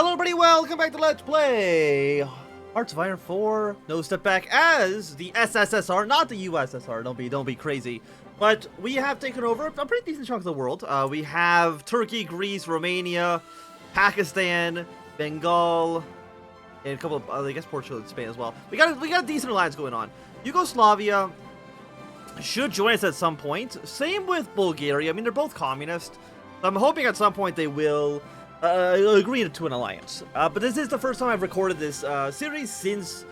Hello everybody, welcome back to Let's Play Hearts of Iron 4. No step back as the SSSR, not the USSR, don't be crazy. But we have taken over a pretty decent chunk of the world. We have Turkey, Greece, Romania, Pakistan, Bengal, and a couple of, I guess Portugal and Spain as well. We got a decent alliance going on. Yugoslavia should join us at some point. Same with Bulgaria. I mean, they're both communist. So I'm hoping at some point they will agree to an alliance. But this is the first time I've recorded this series since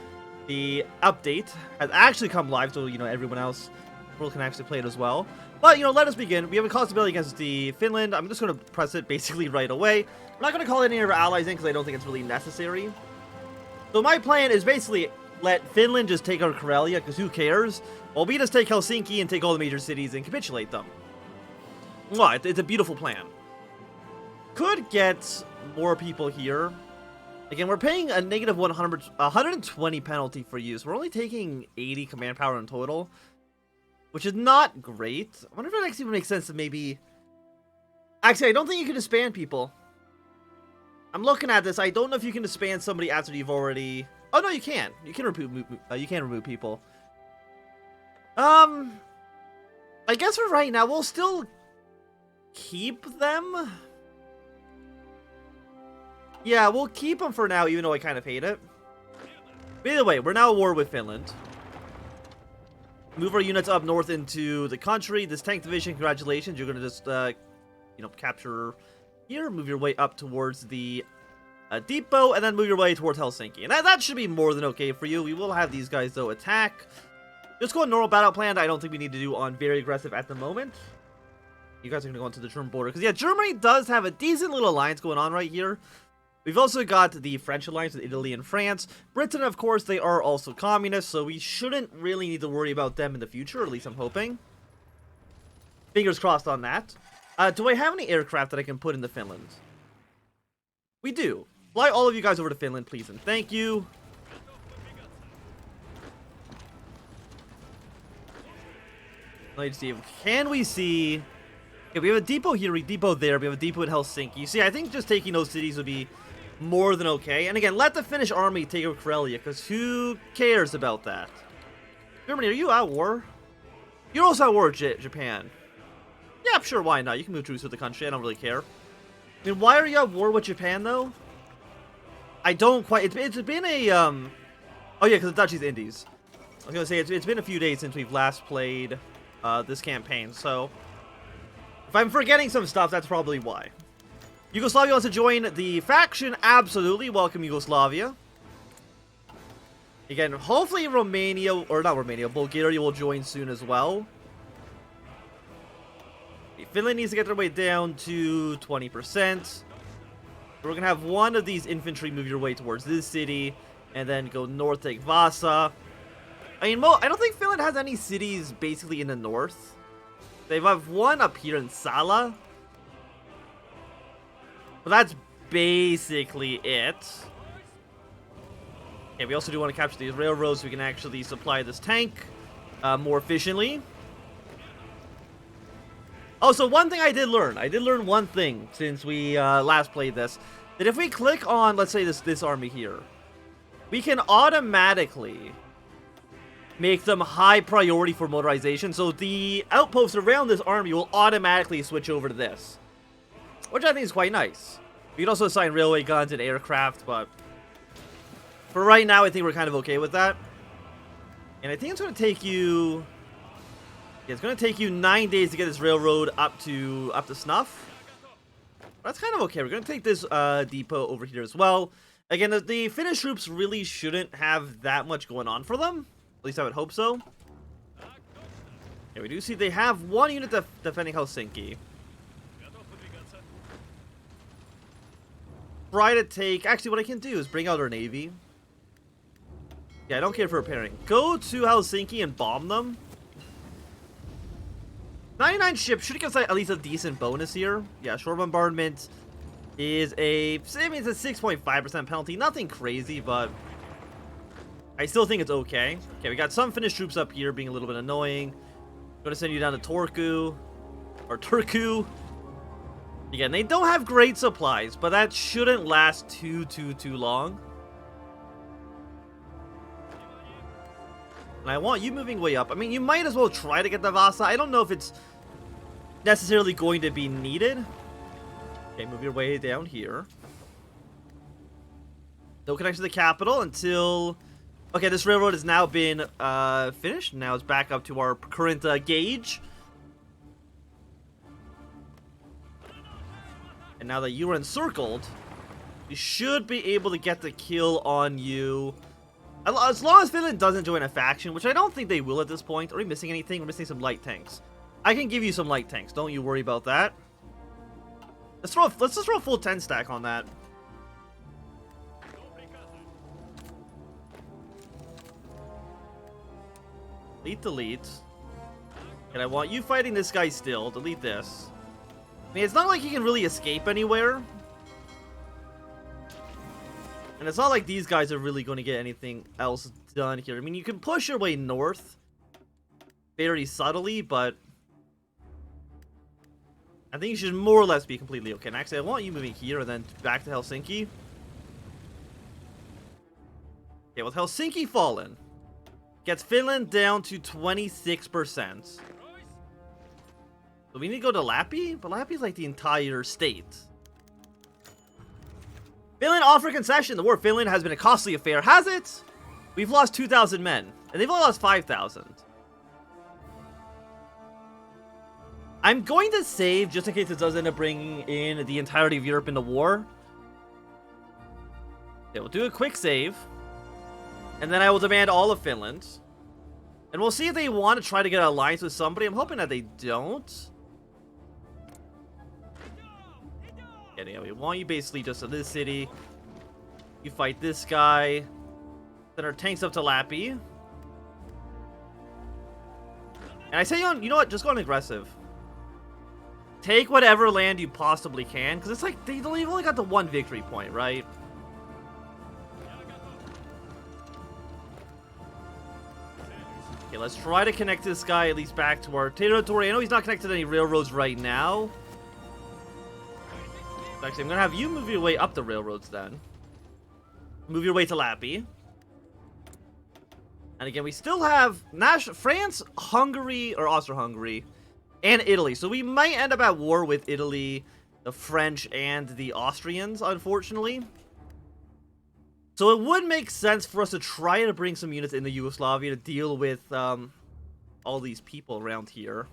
the update has actually come live, so you know everyone else in the world can actually play it as well. But you know, let us begin. We have a possibility against the Finland. I'm just going to press it basically right away. I'm not going to call any of our allies in because I don't think it's really necessary. So my plan is basically let Finland just take out Karelia, because who cares? While we just take Helsinki and take all the major cities and capitulate them. Well, it's a beautiful plan. Could get more people here. Again, we're paying a negative 120 penalty for use. We're only taking 80 command power in total, which is not great. I wonder if it actually makes sense to maybe... Actually, I don't think you can disband people. I'm looking at this. I don't know if you can disband somebody after you've already... Oh, no, you can. You can remove people. I guess for right now, we'll still keep them. Yeah, we'll keep them for now, even though I kind of hate it. But either way, we're now at war with Finland. Move our units up north into the country. This tank division, congratulations. You're going to just, you know, capture here. Move your way up towards the depot, and then move your way towards Helsinki. And that should be more than okay for you. We will have these guys, though, attack. Just go on normal battle plan. I don't think we need to do on very aggressive at the moment. You guys are going to go onto the German border. Because, yeah, Germany does have a decent little alliance going on right here. We've also got the French alliance with Italy and France. Britain, of course, they are also communists, so we shouldn't really need to worry about them in the future, or at least I'm hoping. Fingers crossed on that. Do I have any aircraft that I can put into Finland? We do. Fly all of you guys over to Finland, please, and thank you. Let's see. Can we see... Okay, we have a depot here, a depot there, we have a depot in Helsinki. See, I think just taking those cities would be more than okay. And again, let the Finnish army take over Karelia, because who cares about that? Germany, are you at war? You're also at war with Japan. Yeah, sure, why not? You can move troops with the country, I don't really care. I mean, why are you at war with Japan, though? I don't quite... It's been a, Oh, yeah, because the Dutchies Indies. I was going to say, it's been a few days since we've last played this campaign, so... If I'm forgetting some stuff, that's probably why. Yugoslavia wants to join the faction. Absolutely. Welcome, Yugoslavia. Again, hopefully Romania, or not Romania, Bulgaria will join soon as well. Finland needs to get their way down to 20%. We're going to have one of these infantry move your way towards this city, and then go north, take Vasa. I mean, I don't think Finland has any cities basically in the north. They have one up here in Sala. But that's basically it. Okay, we also do want to capture these railroads so we can actually supply this tank more efficiently. Oh, so one thing I did learn one thing since we last played this. That if we click on, let's say, this army here, we can automatically make them high priority for motorization, so the outposts around this army will automatically switch over to this, which I think is quite nice. We can also assign railway guns and aircraft, but for right now, I think we're kind of okay with that. And I think it's going to take you... Yeah, it's going to take you 9 days to get this railroad up to snuff. That's kind of okay. We're going to take this depot over here as well. Again, the Finnish troops really shouldn't have that much going on for them. At least I would hope so. Yeah, we do see they have one unit defending Helsinki. Try to take... Actually, what I can do is bring out our navy. Yeah, I don't care for repairing. Go to Helsinki and bomb them. 99 ships should give us at least a decent bonus here. Yeah, short bombardment is I mean, it's a 6.5% penalty. Nothing crazy, but... I still think it's okay. Okay, we got some Finnish troops up here being a little bit annoying. I'm going to send you down to Turku. Or Turku. Again, they don't have great supplies, but that shouldn't last too long. And I want you moving way up. I mean, you might as well try to get the Vasa. I don't know if it's necessarily going to be needed. Okay, move your way down here. No connection to the capital until... Okay, this railroad has now been finished. Now it's back up to our current gauge. And now that you are encircled, we should be able to get the kill on you. As long as Finland doesn't join a faction, which I don't think they will at this point. Are we missing anything? We're missing some light tanks. I can give you some light tanks. Don't you worry about that. Let's just throw a full 10 stack on that. Delete. And I want you fighting this guy still. Delete this. I mean, it's not like he can really escape anywhere. And it's not like these guys are really going to get anything else done here. I mean, you can push your way north very subtly, but I think you should more or less be completely okay. And actually, I want you moving here and then back to Helsinki. Okay, with Helsinki fallen, gets Finland down to 26%. So we need to go to Lappi? But Lappi's like the entire state. Finland offer concession. The war of Finland has been a costly affair. Has it? We've lost 2,000 men. And they've only lost 5,000. I'm going to save just in case it does end up bringing in the entirety of Europe into war. Okay, we'll do a quick save. And then I will demand all of Finland. And we'll see if they want to try to get an alliance with somebody. I'm hoping that they don't. Yeah, we want you basically just in this city. You fight this guy. Then our tanks up to Lappi. And I say, you know what? Just go on aggressive. Take whatever land you possibly can. Because it's like, they've only got the one victory point, right? Okay, let's try to connect this guy at least back to our territory. I know he's not connected to any railroads right now. Actually, I'm going to have you move your way up the railroads then. Move your way to Lappi. And again, we still have France, Hungary, or Austro-Hungary, and Italy. So we might end up at war with Italy, the French, and the Austrians, unfortunately. So it would make sense for us to try to bring some units into Yugoslavia to deal with all these people around here.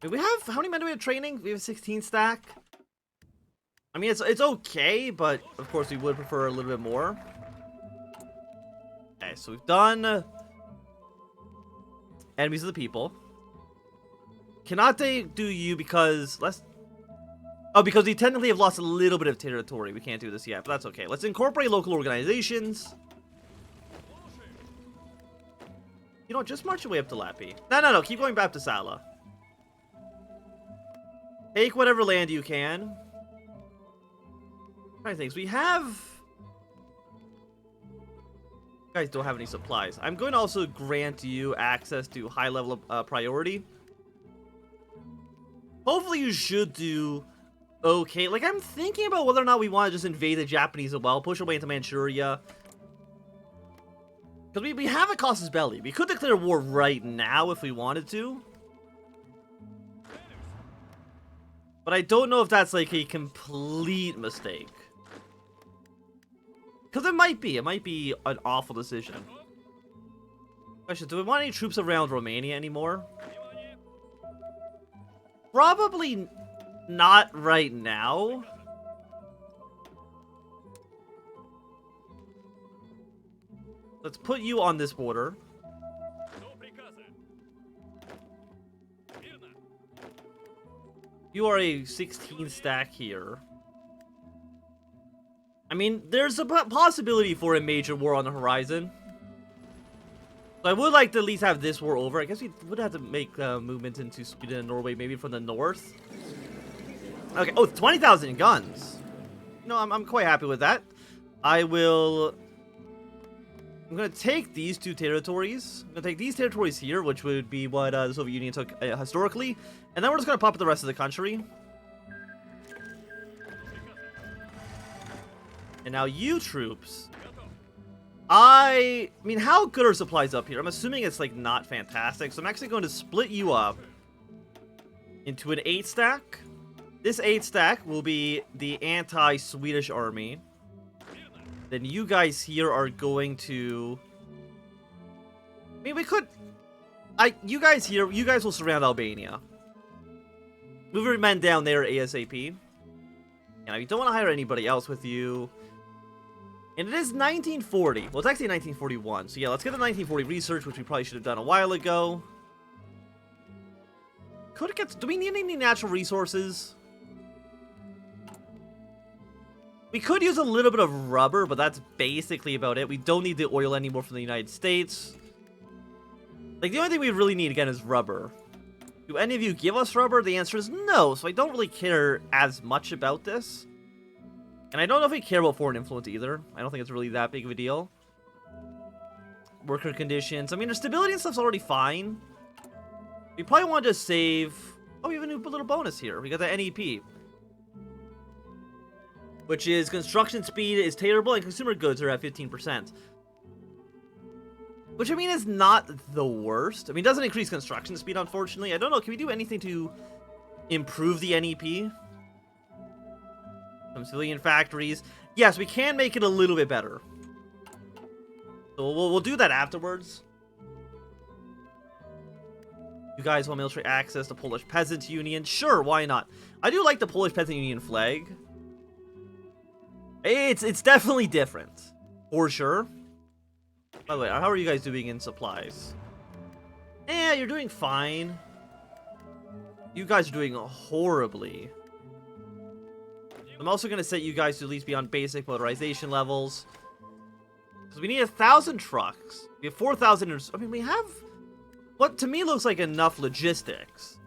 I mean, we have, how many men do we have training? We have 16 stack. I mean, it's okay, but of course we would prefer a little bit more. Okay, so we've done enemies of the people. Cannot they do you because because we technically have lost a little bit of territory. We can't do this yet, but that's okay. Let's incorporate local organizations. You know what? Just march your way up to Lappi. No. Keep going back to Sala. Take whatever land you can. Trying things. We have... You guys don't have any supplies. I'm going to also grant you access to high level priority. Hopefully you should do okay. Like, I'm thinking about whether or not we want to just invade the Japanese as well. Push our way into Manchuria. Because we have a casus belli. We could declare war right now if we wanted to. But I don't know if that's like a complete mistake. Because it might be. It might be an awful decision. Question, do we want any troops around Romania anymore? Probably not right now. Let's put you on this border. You are a 16 stack here. I mean, there's a possibility for a major war on the horizon. So I would like to at least have this war over. I guess we would have to make movements into Sweden and Norway, maybe from the north. Okay, oh, 20,000 guns. No, I'm quite happy with that. I'm going to take these two territories. I'm going to take these territories here, which would be what the Soviet Union took historically. And then we're just going to pop up the rest of the country. And now you troops. I mean, how good are supplies up here? I'm assuming it's like not fantastic. So I'm actually going to split you up into an 8-stack. This 8-stack will be the anti-Swedish army. Then you guys here are going to... I mean, we could... you guys here, you guys will surround Albania. Move your men down there ASAP. And you don't want to hire anybody else with you. And it is 1940. Well, it's actually 1941. So yeah, let's get the 1940 research, which we probably should have done a while ago. Could it get... Do we need any natural resources? We could use a little bit of rubber, but that's basically about it. We don't need the oil anymore from the United States. Like, the only thing we really need, again, is rubber. Do any of you give us rubber? The answer is no, so I don't really care as much about this. And I don't know if we care about foreign influence either. I don't think it's really that big of a deal. Worker conditions. I mean, the stability and stuff's already fine. We probably want to save... Oh, we have a new little bonus here. We got the NEP. Which is construction speed is terrible and consumer goods are at 15%. Which, I mean, is not the worst. I mean, it doesn't increase construction speed, unfortunately. I don't know. Can we do anything to improve the NEP? Some civilian factories. Yes, we can make it a little bit better. So we'll do that afterwards. You guys want military access to Polish Peasants Union? Sure, why not? I do like the Polish Peasant Union flag. It's definitely different. For sure. By the way, how are you guys doing in supplies? Yeah, you're doing fine. You guys are doing horribly. I'm also going to set you guys to at least be on basic motorization levels. Because we need 1,000 trucks. We have 4,000... I mean, we have... what to me looks like enough logistics.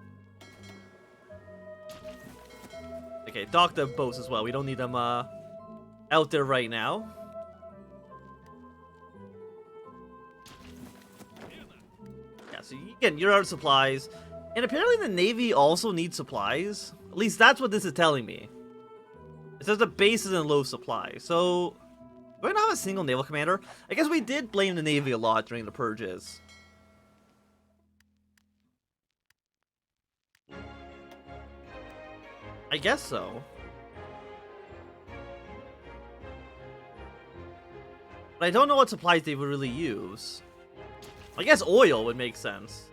Okay, dock the boats as well. We don't need them out there right now. Yeah, so again, you're out of supplies. And apparently the Navy also needs supplies. At least that's what this is telling me. It says the base is in low supply. So, do I not have a single naval commander? I guess we did blame the Navy a lot during the purges. I guess so. But I don't know what supplies they would really use. I guess oil would make sense.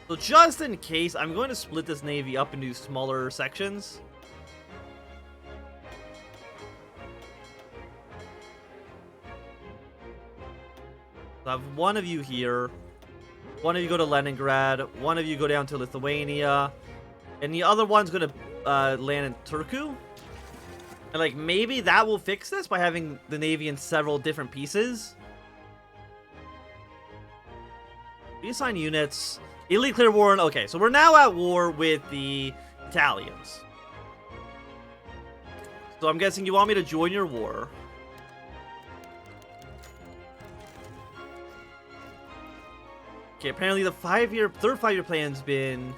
So just in case, I'm going to split this Navy up into smaller sections. So I have one of you here. One of you go to Leningrad. One of you go down to Lithuania. And the other one's going to land in Turku. And, like, maybe that will fix this by having the Navy in several different pieces. Reassign units. Italy clear war. Okay, so we're now at war with the Italians. So I'm guessing you want me to join your war. Okay, apparently the third 5-year plan's been...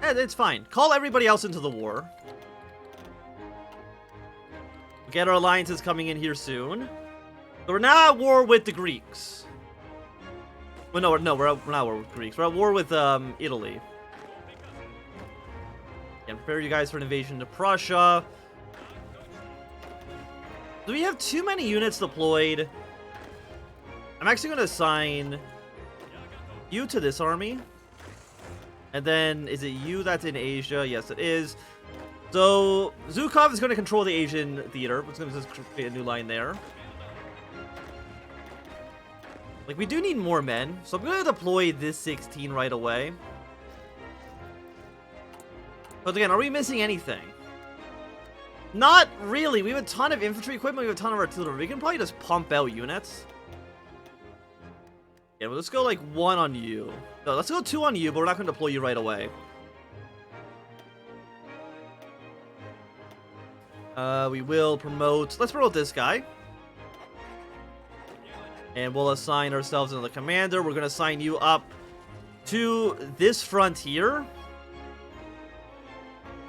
it's fine. Call everybody else into the war. We'll get our alliances coming in here soon. So we're now at war with the Greeks. Well, no, we're not at war with Greeks. We're at war with Italy. And prepare you guys for an invasion to Prussia. Do we have too many units deployed? I'm actually going to assign you to this army. And then, is it you that's in Asia? Yes, it is. So, Zhukov is going to control the Asian theater. It's going to just create a new line there. Like, we do need more men. So, I'm going to deploy this 16 right away. But again, are we missing anything? Not really. We have a ton of infantry equipment. We have a ton of artillery. We can probably just pump out units. Yeah, well, let's go like 1 on you. No, let's go 2 on you, but we're not going to deploy you right away. We will promote... Let's promote this guy. And we'll assign ourselves another commander. We're going to assign you up to this front here.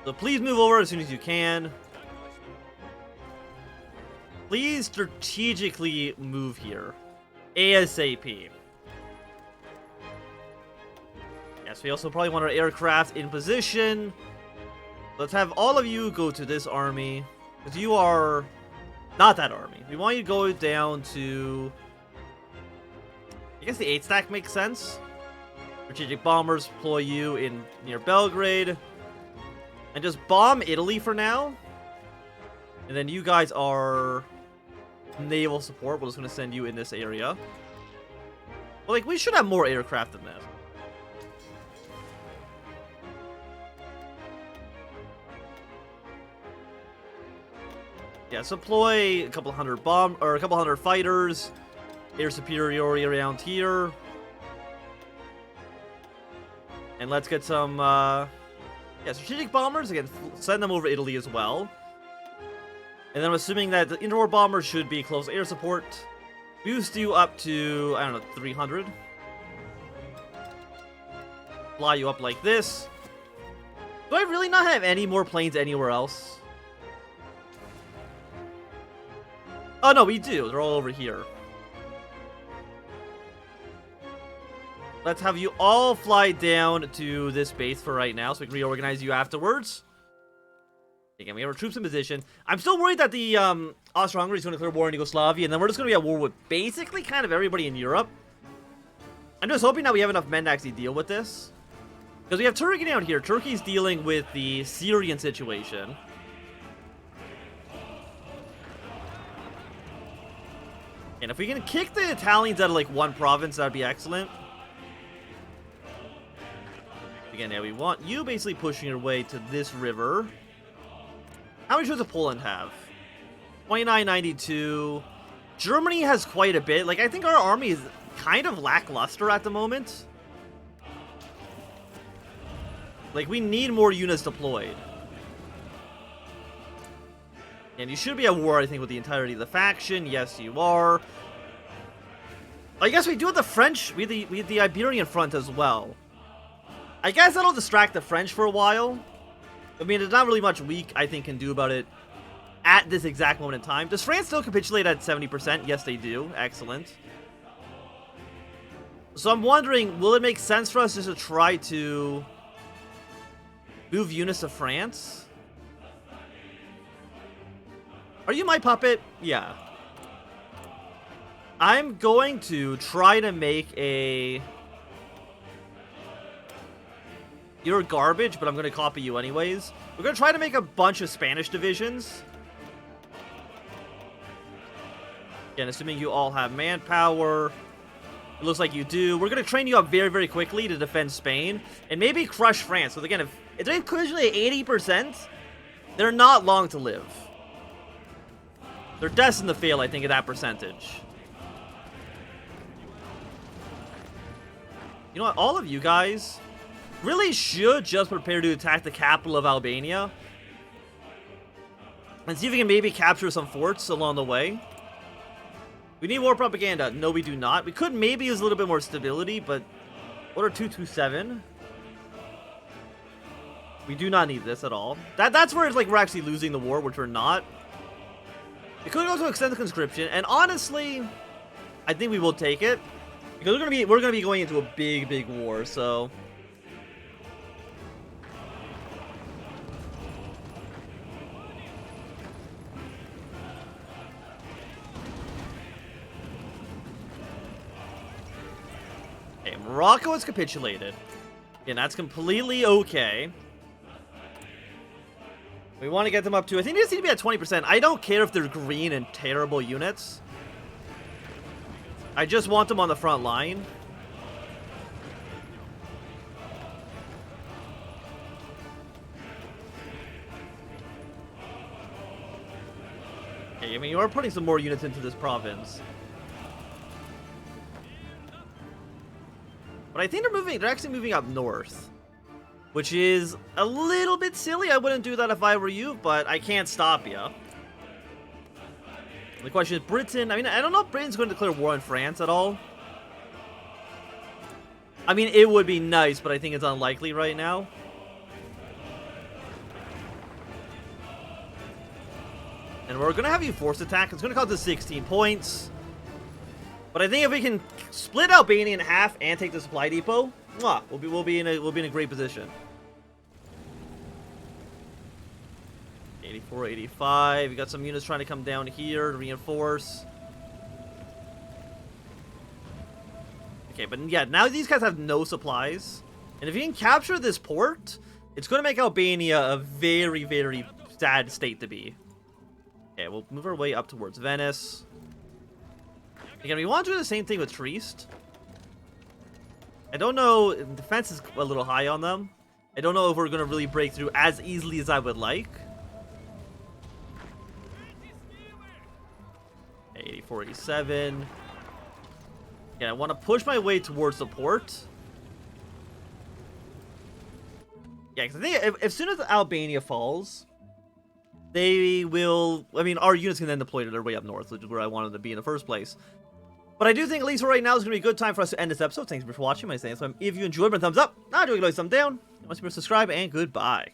So please move over as soon as you can. Please strategically move here. ASAP. Yes, we also probably want our aircraft in position. Let's have all of you go to this army. Because you are not that army. We want you to go down to... I guess the 8 stack makes sense. Strategic bombers deploy you in near Belgrade. And just bomb Italy for now. And then you guys are naval support. We're just going to send you in this area. But like, we should have more aircraft than that. Yeah, so deploy a couple hundred fighters. Air superiority around here. And let's get some, strategic bombers. Again, send them over Italy as well. And then I'm assuming that the interwar bombers should be close air support. Boost you up to, I don't know, 300. Fly you up like this. Do I really not have any more planes anywhere else? Oh, no, we do. They're all over here. Let's have you all fly down to this base for right now so we can reorganize you afterwards. Again, we have our troops in position. I'm still worried that the Austro-Hungary is going to declare war in Yugoslavia, and then we're just going to be at war with basically kind of everybody in Europe. I'm just hoping that we have enough men to actually deal with this. Because we have Turkey down here. Turkey's dealing with the Syrian situation. And if we can kick the Italians out of like one province, that'd be excellent. Again, yeah, we want you basically pushing your way to this river. How many troops does Poland have? 2992. Germany has quite a bit. Like, I think our army is kind of lackluster at the moment. Like, we need more units deployed. And you should be at war, I think, with the entirety of the faction. Yes, you are. I guess we do have the French. We have the Iberian front as well. I guess that'll distract the French for a while. I mean, there's not really much we, I think, can do about it at this exact moment in time. Does France still capitulate at 70%? Yes, they do. Excellent. So I'm wondering, will it make sense for us just to try to move units to France? Are you my puppet? Yeah. I'm going to try to make a... You're garbage, but I'm going to copy you anyways. We're going to try to make a bunch of Spanish divisions. Again, assuming you all have manpower. It looks like you do. We're going to train you up very, very quickly to defend Spain. And maybe crush France. So again, if they capitulate 80%, they're not long to live. They're destined to fail, I think, at that percentage. You know what? All of you guys really should just prepare to attack the capital of Albania. And see if we can maybe capture some forts along the way. We need war propaganda. No, we do not. We could maybe use a little bit more stability, but... Order 227. We do not need this at all. That's where it's like we're actually losing the war, which we're not. We could also extend the conscription, and honestly, I think we will take it. Because we're gonna be going into a big, big war, so... Okay, Morocco has capitulated. And that's completely okay. We want to get them up to... I think they just need to be at 20%. I don't care if they're green and terrible units. I just want them on the front line. Okay, I mean, you are putting some more units into this province. But I think they're actually moving up north. Which is a little bit silly. I wouldn't do that if I were you, but I can't stop you. The question is, Britain... I mean, I don't know if Britain's going to declare war on France at all. I mean, it would be nice, but I think it's unlikely right now. And we're going to have you force attack. It's going to cost us 16 points. But I think if we can split Albania in half and take the supply depot, we'll be in a great position. 84, 85. We got some units trying to come down here to reinforce. Okay, but yeah, now these guys have no supplies. And if you can capture this port, it's going to make Albania a very, very sad state to be. Okay, we'll move our way up towards Venice. Again, we want to do the same thing with Trieste. I don't know, defense is a little high on them. I don't know if we're going to really break through as easily as I would like. 84, 87. Yeah, I want to push my way towards the port. Yeah, because I think as soon as Albania falls, they will... I mean, our units can then deploy to their way up north, which is where I wanted to be in the first place. But I do think, at least for right now, it's going to be a good time for us to end this episode. Thanks for watching. My name is Sam. If you enjoyed, give it a thumbs up. Not doing it, like thumbs down. Once you subscribe, and goodbye.